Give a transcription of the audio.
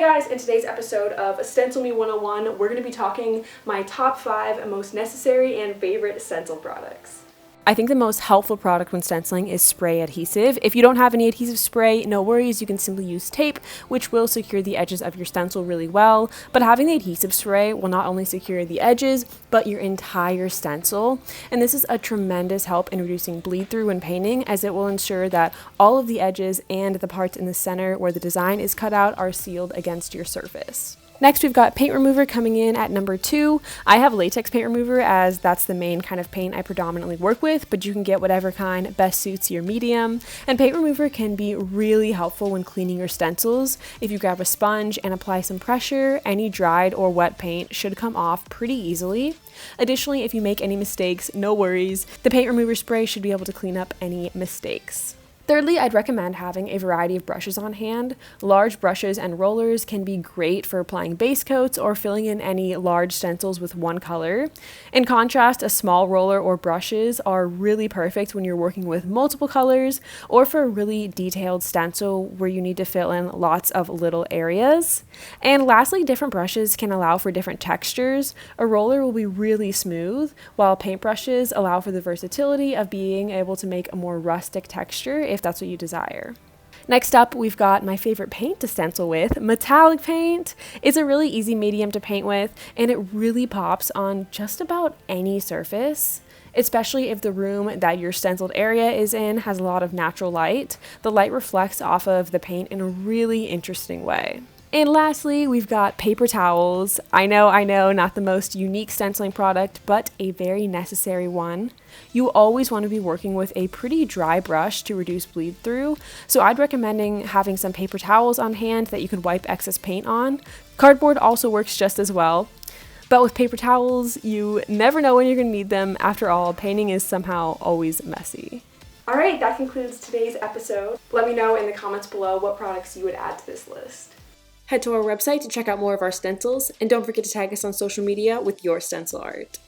guys, in today's episode of Stencil Me 101, we're going to be talking my top 5 most necessary and favorite stencil products. I think the most helpful product when stenciling is spray adhesive. If you don't have any adhesive spray, no worries, you can simply use tape, which will secure the edges of your stencil really well. But having the adhesive spray will not only secure the edges, but your entire stencil. And this is a tremendous help in reducing bleed through when painting, as it will ensure that all of the edges and the parts in the center where the design is cut out are sealed against your surface. Next, we've got paint remover coming in at number 2. I have latex paint remover as that's the main kind of paint I predominantly work with, but you can get whatever kind best suits your medium. And paint remover can be really helpful when cleaning your stencils. If you grab a sponge and apply some pressure, any dried or wet paint should come off pretty easily. Additionally, if you make any mistakes, no worries. The paint remover spray should be able to clean up any mistakes. Thirdly, I'd recommend having a variety of brushes on hand. Large brushes and rollers can be great for applying base coats or filling in any large stencils with one color. In contrast, a small roller or brushes are really perfect when you're working with multiple colors or for a really detailed stencil where you need to fill in lots of little areas. And lastly, different brushes can allow for different textures. A roller will be really smooth, while paintbrushes allow for the versatility of being able to make a more rustic texture if that's what you desire. Next up, we've got my favorite paint to stencil with, metallic paint. It's a really easy medium to paint with, and it really pops on just about any surface. Especially if the room that your stenciled area is in has a lot of natural light. The light reflects off of the paint in a really interesting way. And lastly, we've got paper towels. I know, not the most unique stenciling product, but a very necessary one. You always want to be working with a pretty dry brush to reduce bleed through, so I'd recommend having some paper towels on hand that you could wipe excess paint on. Cardboard also works just as well. But with paper towels, you never know when you're going to need them. After all, painting is somehow always messy. Alright, that concludes today's episode. Let me know in the comments below what products you would add to this list. Head to our website to check out more of our stencils, and don't forget to tag us on social media with your stencil art.